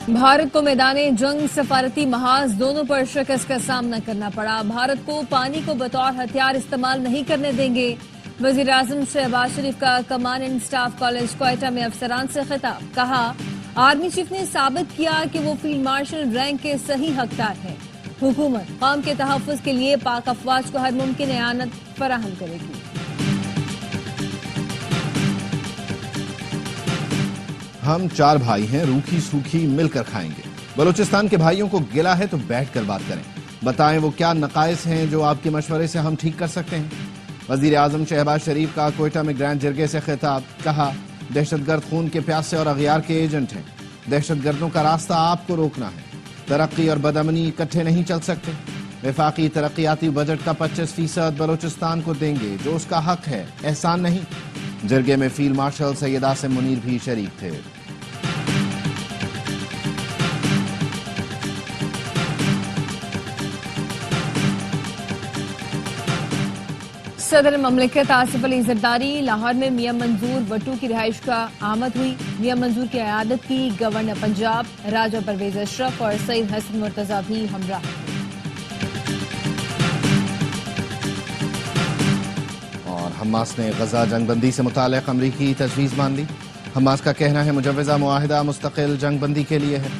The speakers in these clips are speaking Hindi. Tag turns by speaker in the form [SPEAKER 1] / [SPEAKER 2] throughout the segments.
[SPEAKER 1] भारत को मैदाने जंग सफारती महाज दोनों पर शिकस्त का सामना करना पड़ा। भारत को पानी को बतौर हथियार इस्तेमाल नहीं करने देंगे। वजीर आजम शहबाज शरीफ का command and staff college Quetta में अफसरान से खिताब। कहा, आर्मी चीफ ने साबित किया कि वो फील्ड मार्शल रैंक के सही हकदार है। हुकूमत कौम के तहफ़्फ़ुज़ के लिए पाक अफवाज को हर मुमकिन एआनत फराहम करेगी।
[SPEAKER 2] हम 4 भाई हैं, रूखी सूखी मिलकर खाएंगे। बलूचिस्तान के भाइयों को गिला है तो बैठकर बात करें, बताएं वो क्या नकाइस हैं जो आपके मशवरे से हम ठीक कर सकते हैं। वजीर आजम शहबाज शरीफ का क्वेटा में ग्रैंड जरगे से खिताब। कहा, दहशतगर्द खून के प्यासे और अगियार के एजेंट हैं। दहशतगर्दों का रास्ता आपको रोकना है। तरक्की और बदअमनी इकट्ठे नहीं चल सकते। वफाकी तरक्याती बजट का 25% बलूचिस्तान को देंगे जो उसका हक है, एहसान नहीं। जरगे में फील्ड मार्शल सैयद आसिम मुनीर भी शरीक थे।
[SPEAKER 1] सदर ममलिकत आसिफ अली जरदारी लाहौर में मियां मंजूर भट्टू की रिहाइश का आमद हुई। मियां मंजूर की अयादत की गवर्नर पंजाब राजा परवेज अशरफ और सईद हसन मुर्तजा भी हमरा।
[SPEAKER 2] और हमास ने गजा जंगबंदी से मुताल्लिक़ अमरीकी तजवीज़ मान ली। हमास का कहना है मुजव्वज़ा मुआहिदा मुस्तकिल जंगबंदी के लिए है।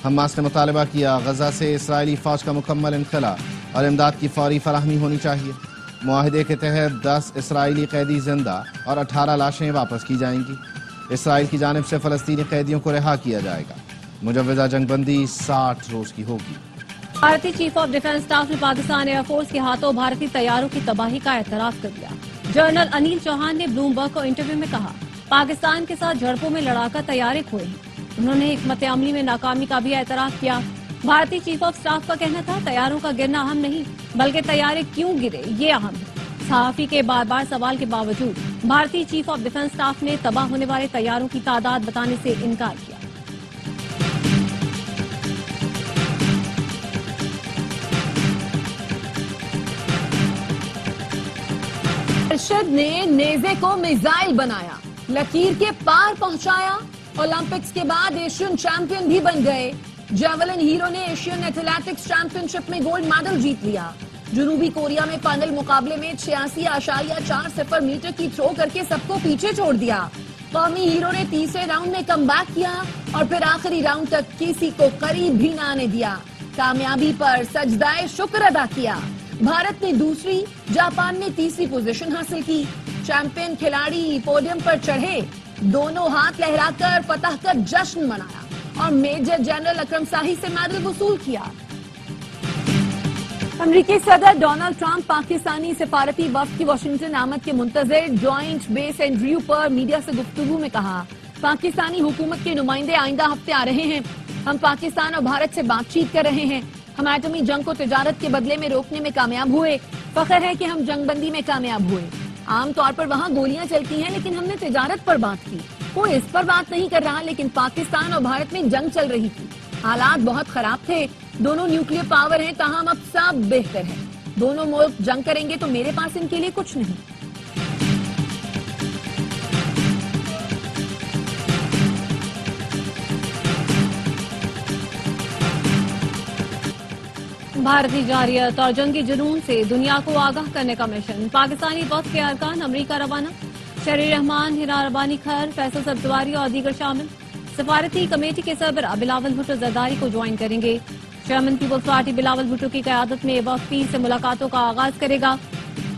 [SPEAKER 2] हमास ने मुतालबा किया गजा से इसराइली फौज का मुकम्मल इनखला और इमदाद की फौरी फराहमी होनी चाहिए। मुआहिदे के तहत 10 इसराइली कैदी जिंदा और 18 लाशें वापस की जाएंगी। इसराइल की जानिब से फलस्तीनी कैदियों को रिहा किया जाएगा। मुजव्वज़ा जंगबंदी 60 रोज की होगी।
[SPEAKER 3] भारतीय चीफ ऑफ डिफेंस स्टाफ ने पाकिस्तान एयरफोर्स के हाथों भारतीय तैयारों की तबाही का एतराफ कर दिया। जनरल अनिल चौहान ने ब्लूमबर्ग को इंटरव्यू में कहा, पाकिस्तान के साथ झड़पों में लड़ाकर तैयारी खोई। उन्होंने हिकमत अमली में नाकामी का भी एतराफ किया। भारतीय चीफ ऑफ स्टाफ का कहना था, तैयारों का गिरना अहम नहीं बल्कि तैयारे क्यों गिरे ये अहम है। सहाफी के बार बार सवाल के बावजूद भारतीय चीफ ऑफ डिफेंस स्टाफ ने तबाह होने वाले तैयारों की तादाद बताने से इनकार किया।
[SPEAKER 1] अरशद ने नेज़े को मिसाइल बनाया, लकीर के पार पहुंचाया। ओलंपिक्स के बाद एशियन चैंपियन भी बन गए। जेवलिन हीरो ने एशियन एथलेटिक्स चैंपियनशिप में गोल्ड मेडल जीत लिया। जनूबी कोरिया में फाइनल मुकाबले में 86.40 मीटर की थ्रो करके सबको पीछे छोड़ दिया। कौमी हीरो ने तीसरे राउंड में कमबैक किया और फिर आखिरी राउंड तक किसी को करीब भी न आने दिया। कामयाबी पर सजदाए शुक्र अदा किया। भारत ने दूसरी, जापान ने तीसरी पोजीशन हासिल की। चैंपियन खिलाड़ी पोडियम पर चढ़े, दोनों हाथ लहराकर फतह का जश्न मनाया और मेजर जनरल अकरम शाही से मेडल वसूल किया। अमेरिकी सदर डोनाल्ड ट्रंप पाकिस्तानी सिफारती वफ्द की वाशिंगटन आमद के मुंतजर जॉइंट बेस एंड्रयू पर मीडिया से गुफ्तगू में कहा, पाकिस्तानी हुकूमत के नुमाइंदे आइंदा हफ्ते आ रहे हैं। हम पाकिस्तान और भारत से बातचीत कर रहे हैं। हम एटमी जंग को तिजारत के बदले में रोकने में कामयाब हुए। फख्र है कि हम जंगबंदी में कामयाब हुए। आमतौर पर वहाँ गोलियां चलती हैं, लेकिन हमने तिजारत पर बात की। कोई इस पर बात नहीं कर रहा, लेकिन पाकिस्तान और भारत में जंग चल रही थी। हालात बहुत खराब थे। दोनों न्यूक्लियर पावर हैं, ताहम अब सब बेहतर है। दोनों मुल्क जंग करेंगे तो मेरे पास इनके लिए कुछ नहीं।
[SPEAKER 3] भारतीय जारियत और जंगी जुनून से दुनिया को आगाह करने का मिशन। पाकिस्तानी वफ्द के अरकान अमरीका रवाना। शरीर रहमान, हिरा रबानी खैर, फैसल सब्जवारी और दीगर शामिल। सफारती कमेटी के सरबराह बिलावल भुट्टो जरदारी को ज्वाइन करेंगे। Chairman Peoples Party Bilawal Bhutto की क़यादत में वफ्द 30 से मुलाकातों का आगाज करेगा।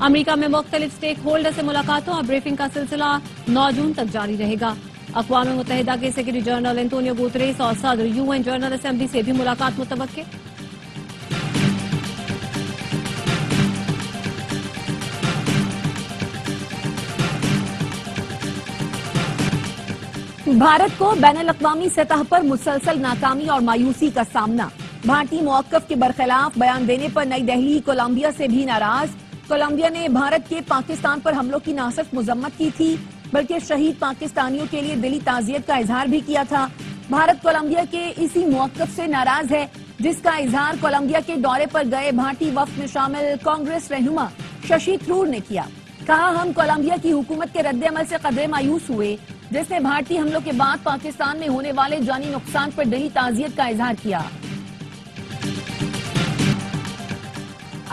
[SPEAKER 3] अमरीका में मुख्तलिफ स्टेक होल्डर से मुलाकातों और ब्रीफिंग का सिलसिला 9 जून तक जारी रहेगा। अक़वाम मुत्तहिदा के सेक्रेटरी जनरल एंटोनियो गुतरेस और सदर UN जनरल असेंबली से भी मुलाकात मुतवक्के।
[SPEAKER 1] भारत को बैनुल-अक़वामी सतह पर मुसलसल नाकामी और मायूसी का सामना। भारतीय मौक़िफ़ के बरखिलाफ बयान देने पर नई दिल्ली कोलंबिया से भी नाराज। कोलंबिया ने भारत के पाकिस्तान पर हमलों की न सिर्फ मजम्मत की थी, बल्कि शहीद पाकिस्तानियों के लिए दिली ताज़ियत का इजहार भी किया था। भारत कोलंबिया के इसी मौक़िफ़ से नाराज है, जिसका इजहार कोलंबिया के दौरे पर गए भारतीय वफ्द में शामिल कांग्रेस रहनुमा शशि थरूर ने किया। कहा, हम कोलंबिया की हुकूमत के रद्द अमल से कदरे मायूस हुए। जिसने भारतीय हमलों के बाद पाकिस्तान में होने वाले जानी नुकसान पर दिली ताजियत का इजहार किया।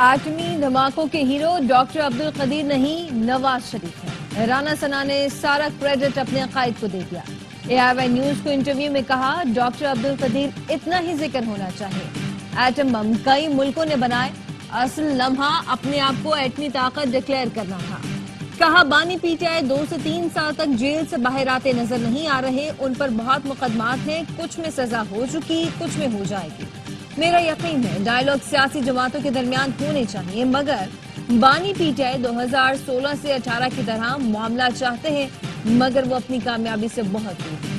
[SPEAKER 1] एटमी धमाकों के हीरो डॉक्टर अब्दुल कदीर नहीं, नवाज शरीफ है। राना सना ने सारा क्रेडिट अपने कायद को दे दिया। AIY न्यूज को इंटरव्यू में कहा, डॉक्टर अब्दुल कदीर इतना ही जिक्र होना चाहिए। एटम बम कई मुल्कों ने बनाए, असल लम्हा अपने आप को एटमी ताकत डिक्लेयर करना था। कहा, बानी PTI 2 से 3 साल तक जेल से बाहर आते नजर नहीं आ रहे। उन पर बहुत मुकदमात हैं, कुछ में सजा हो चुकी, कुछ में हो जाएगी। मेरा यकीन है डायलॉग सियासी जमातों के दरमियान होने चाहिए, मगर बानी PTI 2016 से 18 की तरह मामला चाहते हैं, मगर वो अपनी कामयाबी से बहुत दूर है।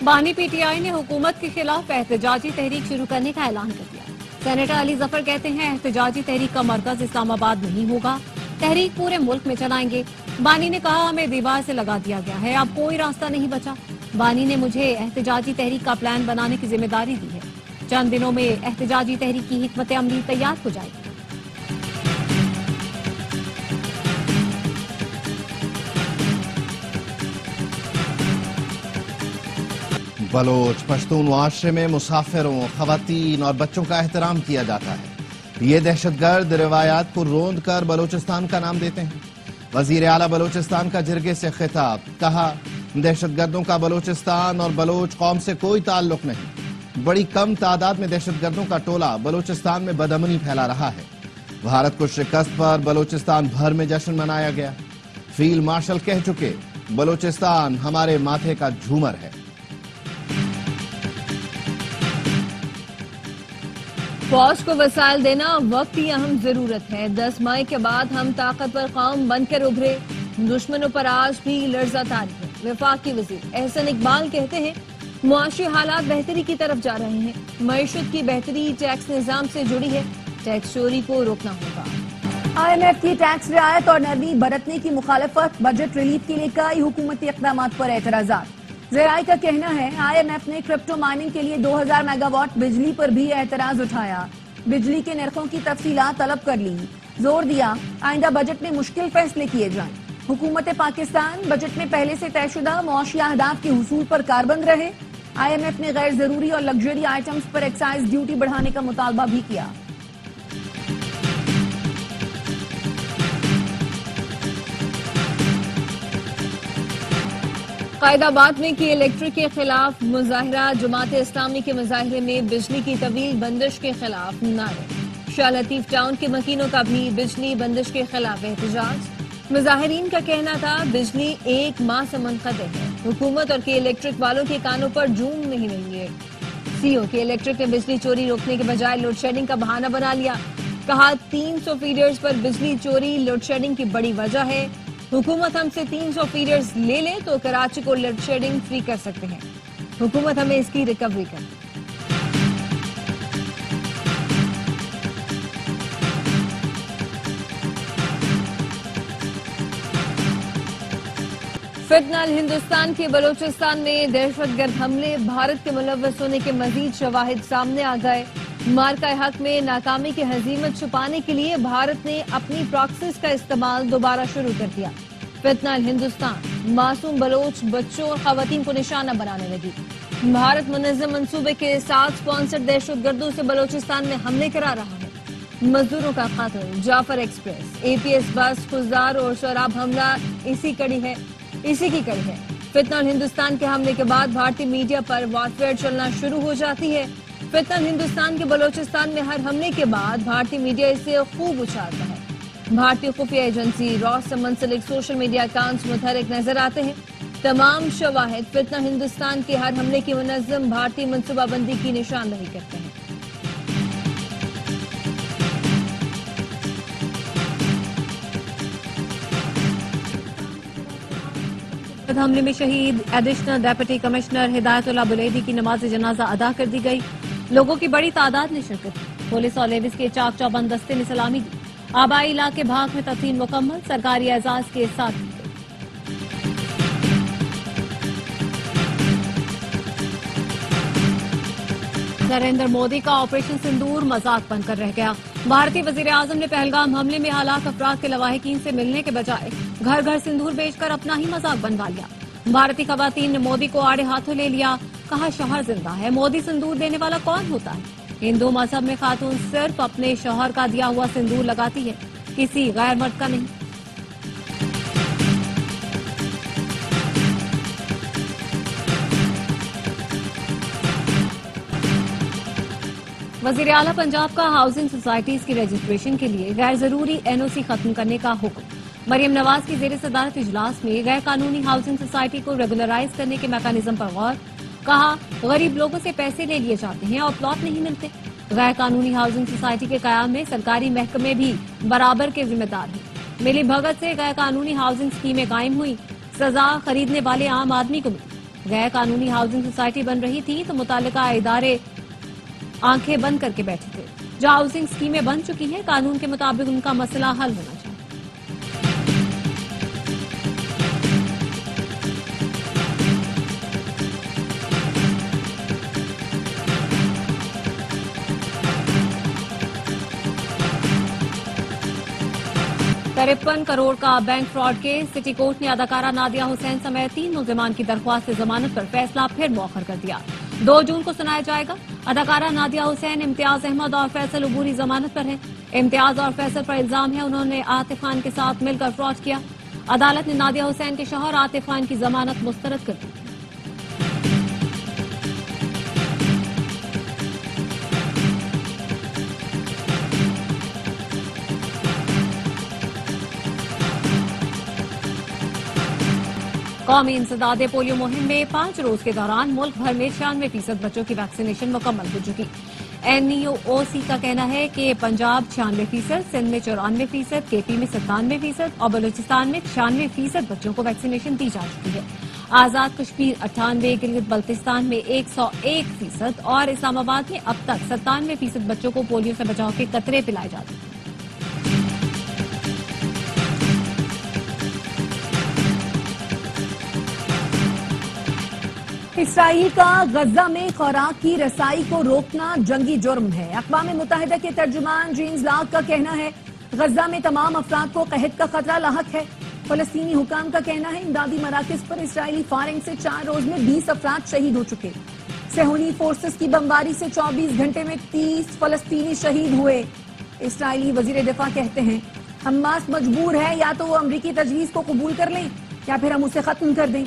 [SPEAKER 3] बानी PTI ने हुकूमत के खिलाफ एहतजाजी तहरीक शुरू करने का ऐलान कर दिया। सेनेटर अली जफर कहते हैं, एहतजाजी तहरीक का मरकज इस्लामाबाद नहीं होगा, तहरीक पूरे मुल्क में चलाएंगे। बानी ने कहा, हमें दीवार से लगा दिया गया है, अब कोई रास्ता नहीं बचा। बानी ने मुझे एहतजाजी तहरीक का प्लान बनाने की जिम्मेदारी दी है। चंद दिनों में एहतजाजी तहरीक की हिकमत अमली तैयार हो जाएगी।
[SPEAKER 2] बलोच पश्तून मुआशरे में मुसाफिरों, खवातीन और बच्चों का एहतराम किया जाता है। ये दहशतगर्द रिवायात को रोंद कर बलोचिस्तान का नाम देते हैं। वजीर आला बलोचिस्तान का जिरगे से खिताब, कहा, दहशतगर्दों का बलोचिस्तान और बलोच कौम से कोई ताल्लुक नहीं। बड़ी कम तादाद में दहशतगर्दों का टोला बलोचिस्तान में बदअमनी फैला रहा है। भारत को शिकस्त पर बलोचिस्तान भर में जश्न मनाया गया। फील्ड मार्शल कह चुके, बलोचिस्तान हमारे माथे का झूमर है।
[SPEAKER 1] फौज को वसाइल देना वक्त की अहम जरूरत है। 10 मई के बाद हम ताकतवर कौम बनकर उभरे, दुश्मनों पर आज भी लर्जा तारी है। वफाकी वजीर एहसन इकबाल कहते हैं, मुआशी हालात बेहतरी की तरफ जा रहे हैं। मईशत की बेहतरी टैक्स निजाम से जुड़ी है, टैक्स चोरी को रोकना होगा। IMF की टैक्स रियायत और नरमी बरतने की मुखालफत, बजट रिलीफ के लिए कई हुकूमती इक़दाम पर एतराजात। ज़राए का कहना है, IMF ने क्रिप्टो माइनिंग के लिए 2000 मेगावाट बिजली पर भी एतराज उठाया। बिजली के नरखों की तफसीलात तलब कर ली, जोर दिया आइंदा बजट में मुश्किल फैसले किए जाएं। हुकूमत पाकिस्तान बजट में पहले से तयशुदा मुआशी अहदाफ के हुसूल पर कारबंद रहे। IMF ने गैर जरूरी और लग्जरी आइटम्स पर एक्साइज ड्यूटी बढ़ाने का मुतालबा भी किया। कायदाबाद में की इलेक्ट्रिक के खिलाफ मुजाहिरा, जमात इस्लामी के मुजाहिरे में बिजली की तवील बंदिश के खिलाफ नारे। शाह लतीफ टाउन के मकीनों का भी बिजली बंदिश के खिलाफ एहतजाज। मुजाहिरीन का कहना था, बिजली 1 माह से मुनक़ते है, हुकूमत और के इलेक्ट्रिक वालों के कानों पर जूम नहीं रही है। CO के इलेक्ट्रिक ने बिजली चोरी रोकने के बजाय लोड शेडिंग का बहाना बना लिया। कहा, 300 फीडर्स पर बिजली चोरी लोड शेडिंग की बड़ी वजह है। हुकूमत हमसे 300 फीडर्स ले ले तो कराची को लोड शेडिंग फ्री कर सकते हैं। हुकूमत हमें इसकी रिकवरी कर। फितनल हिंदुस्तान के बलोचिस्तान में दहशतगर्द हमले, भारत के मुलव्वस होने के मजीद शवाहिद सामने आ गए। मार्का हक में नाकामी की हजीमत छुपाने के लिए भारत ने अपनी प्रॉक्सीज का इस्तेमाल दोबारा शुरू कर दिया। फितनल हिंदुस्तान मासूम बलोच बच्चों और खवातीन को निशाना बनाने लगी। भारत मुनज़्ज़म मंसूबे के साथ स्पॉन्सर्ड दहशतगर्दों से बलोचिस्तान में हमले करा रहा है। मजदूरों का कत्ल, जाफर एक्सप्रेस, APS बस, खुजदार और शराब हमला इसी की कड़ी है। फितनल हिंदुस्तान के हमले के बाद भारतीय मीडिया पर वॉरफेयर चलना शुरू हो जाती है। फितनल हिंदुस्तान के बलोचिस्तान में हर हमले के बाद भारतीय मीडिया इसे खूब उछालता है। भारतीय खुफिया एजेंसी रॉस से मुंसलिक सोशल मीडिया अकाउंट्स मुतहरिक नजर आते हैं। तमाम शवाहिद फितनल हिंदुस्तान के हर हमले की मुनज़्ज़म भारतीय मनसूबाबंदी की निशानदही करते हैं।
[SPEAKER 3] हमले में शहीद additional deputy commissioner Hidayatullah Buledi की नमाज जनाजा अदा कर दी गई। लोगों की बड़ी तादाद ने शिरकत की। पुलिस और लेविस के चाक चौबंद दस्ते ने सलामी दी। आबाई इलाके भाग में तफसील मुकम्मल, सरकारी एजाज के साथ। नरेंद्र मोदी का ऑपरेशन सिंदूर मजाक बनकर रह गया। भारतीय वजीर आजम ने पहलगाम हमले में हलाक अफराद के लवाहिकीन से मिलने के बजाय घर घर सिंदूर बेचकर अपना ही मजाक बनवा लिया। भारतीय खवातीन ने मोदी को आड़े हाथों ले लिया, कहा शौहर जिंदा है, मोदी सिंदूर देने वाला कौन होता है। हिंदू मजहब में खातून सिर्फ अपने शौहर का दिया हुआ सिंदूर लगाती है, किसी गैर मर्द का नहीं। वजीर आला पंजाब का हाउसिंग सोसाइटीज की रजिस्ट्रेशन के लिए गैर जरूरी एनओसी खत्म करने का हुक्म। मरियम नवाज की जेर सदारत इजलास में गैर कानूनी हाउसिंग सोसाइटी को रेगुलराइज करने के मैकेनिज्म पर गौर। कहा गरीब लोगों से पैसे ले लिए जाते हैं और प्लॉट नहीं मिलते। गैर कानूनी हाउसिंग सोसाइटी के कयाम में सरकारी महकमे भी बराबर के जिम्मेदार हैं। मिली भगत से गैर कानूनी हाउसिंग स्कीमें कायम हुई, सजा खरीदने वाले आम आदमी को मिली। गैर कानूनी हाउसिंग सोसाइटी बन रही थी तो मुतालिका इदारे आंखें बंद करके बैठे थे। जो हाउसिंग स्कीमें बन चुकी हैं, कानून के मुताबिक उनका मसला हल होना चाहिए। तिरपन करोड़ का bank fraud case. City court ने अदाकारा नादिया हुसैन समेत 3 मुल्जिमान की दरख्वास्त से जमानत पर फैसला फिर मौखर कर दिया। 2 जून को सुनाया जाएगा। अदाकारा नादिया हुसैन, इम्तियाज अहमद और फैसल उबूरी जमानत पर हैं। इम्तियाज और फैसल पर इल्जाम है उन्होंने आतिफ खान के साथ मिलकर फ्रॉड किया। अदालत ने नादिया हुसैन के शौहर आतिफ खान की जमानत मुस्तरद कर दी। कौमी इंसदादे पोलियो मुहिम में 5 रोज के दौरान मुल्क भर में 96% बच्चों की वैक्सीनेशन मुकम्मल हो चुकी। NEOC का कहना है कि पंजाब 96%, सिंध में 94%, KP में 97% और बलूचिस्तान में 96% बच्चों को वैक्सीनेशन दी जा चुकी है। आजाद कश्मीर 98%, गिलगित बल्तिस्तान में 101% और इस्लामाबाद में अब तक 97% बच्चों को पोलियो से बचाव के कतरे पिलाए जाते हैं।
[SPEAKER 1] इसराइल का गजा में खुराक की रसाई को रोकना जंगी जुर्म है। अक़वाम मुत्तहिदा के तर्जुमान जेम्स लाग का कहना है गजा में तमाम अफराद को कहत का खतरा लाहक है। फलस्तीनी हुकाम का कहना है इमदादी मराकज पर इसराइली फायरिंग से 4 रोज में 20 अफराद शहीद हो चुके। सेहूनी फोर्सेस की बमबारी से 24 घंटे में 30 फलस्तीनी शहीद हुए। इसराइली वजीर दिफा कहते हैं हमास मजबूर है, या तो वो अमरीकी तजवीज को कबूल कर लें या फिर हम उसे खत्म कर दें।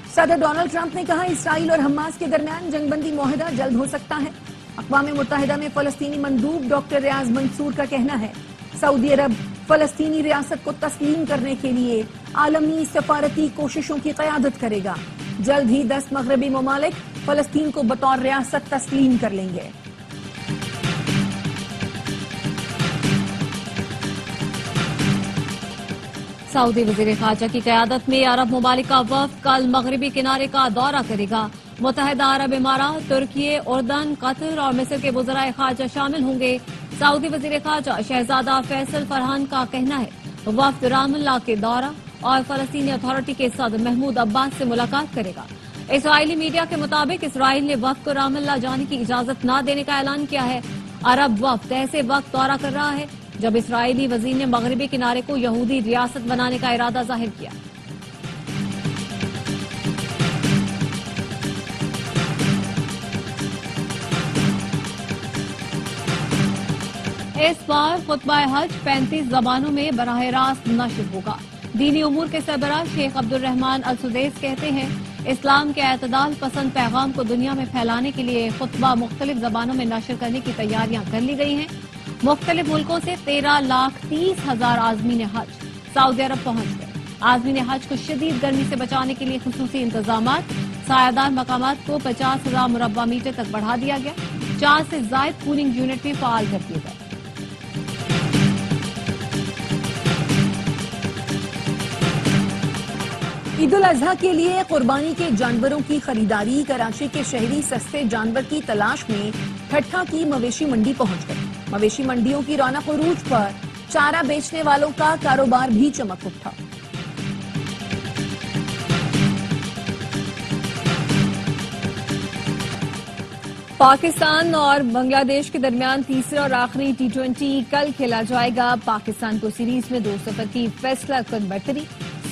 [SPEAKER 1] सदर डोनाल्ड ट्रंप ने कहा इसराइल और हमास के दरमियान जंगबंदी मुआहदा जल्द हो सकता है। अक़वाम मुत्तहिदा में फलस्तीनी मंदूब डॉक्टर रियाज मंसूर का कहना है सऊदी अरब फलस्तीनी रियासत को तस्लीम करने के लिए आलमी सफारती कोशिशों की क़यादत करेगा। जल्द ही 10 मगरबी ममालिक फलस्तीन को बतौर रियासत तस्लीम कर लेंगे।
[SPEAKER 3] सऊदी वज़ीर ख़ारजा की क़यादत में अरब ममालिक का वफ़द कल मगरबी किनारे का दौरा करेगा। मुत्तहिदा अरब इमारात, तुर्की, उर्दन, कतर और मिस्र के वज़राए ख़ारजा शामिल होंगे। सऊदी वज़ीर ख़ारजा शहजादा फैसल फरहान का कहना है वफ़द रामल्ला के दौरा और फ़लस्तीनी अथॉरिटी के सदर महमूद अब्बास से मुलाकात करेगा। इसराइली मीडिया के मुताबिक इसराइल ने वफ़द को रामल्ला जाने की इजाजत न देने का ऐलान किया है। अरब वफ़द ऐसे वक्त दौरा कर रहा है जब इसराइली वज़ीर ने मगरबी किनारे को यहूदी रियासत बनाने का इरादा जाहिर किया। इस बार खुतबा हज 35 ज़बानों में बराह रास्त नश्र होगा। दीनी उमूर के सरबराह शेख अब्दुल रहमान अल सुदैस कहते हैं इस्लाम के एतदाल पसंद पैगाम को दुनिया में फैलाने के लिए खुतबा मुख्तलिफ ज़बानों में नश्र करने की तैयारियां कर ली गई हैं। मुख्तलिफ मुल्कों से 13,30,000 आज़मीन हज सऊदी अरब पहुंच गए। आज़मीन हज को शदीद गर्मी से बचाने के लिए खुसूसी इंतजामात, सायादार मकामात को 50,000 मुरब्बा मीटर तक बढ़ा दिया गया। 4 से ज़ायद कूलिंग यूनिट भी फाल कर दिए गए।
[SPEAKER 1] ईद उल अजहा के लिए कुर्बानी के जानवरों की खरीदारी। कराची के शहरी सस्ते जानवर की तलाश में ठट्ठा की मवेशी मंडी पहुंच गए। मवेशी मंडियों की रौनक उरूज पर चारा बेचने वालों का कारोबार भी चमक उठा।
[SPEAKER 3] पाकिस्तान और बांग्लादेश के दरमियान तीसरा और आखिरी T20 कल खेला जाएगा। पाकिस्तान को सीरीज में 2 सफर की फैसला कुन बढ़तरी।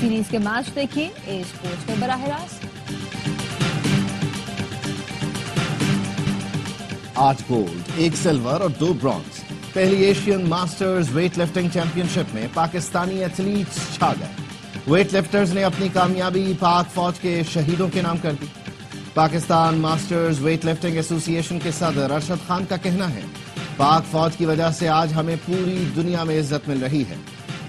[SPEAKER 3] सीरीज के मैच देखिए ए स्पोर्ट्स में बराह रास्त।
[SPEAKER 2] 8 गोल्ड, 1 सिल्वर और 2 ब्रॉन्ज। पहली एशियन मास्टर्स वेट लिफ्टिंग चैंपियनशिप में पाकिस्तानी एथलीट्स छा गए। वेट लिफ्टर्स ने अपनी कामयाबी पाक फौज के शहीदों के नाम कर दी। पाकिस्तान मास्टर्स वेट लिफ्टिंग एसोसिएशन के सदर अरशद खान का कहना है, पाक फौज की वजह से आज हमें पूरी दुनिया में इज्जत मिल रही है।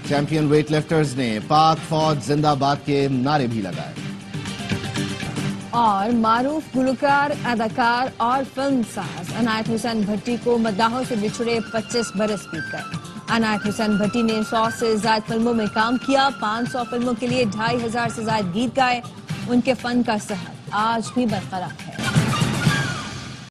[SPEAKER 2] चैंपियन वेट लिफ्टर्स ने पाक फौज जिंदाबाद के नारे भी लगाए।
[SPEAKER 1] और मारूफ गुलकार, अदाकार और फिल्मसाज अनायत हुसैन भट्टी को मद्दाहों से बिछड़े 25 बरस बीत गए। अनायत हुसैन भट्टी ने 100 से ज्यादा फिल्मों में काम किया। 500 फिल्मों के लिए 2500 से ज्यादा गीत गाए। उनके फन का सहर आज भी बरकरार।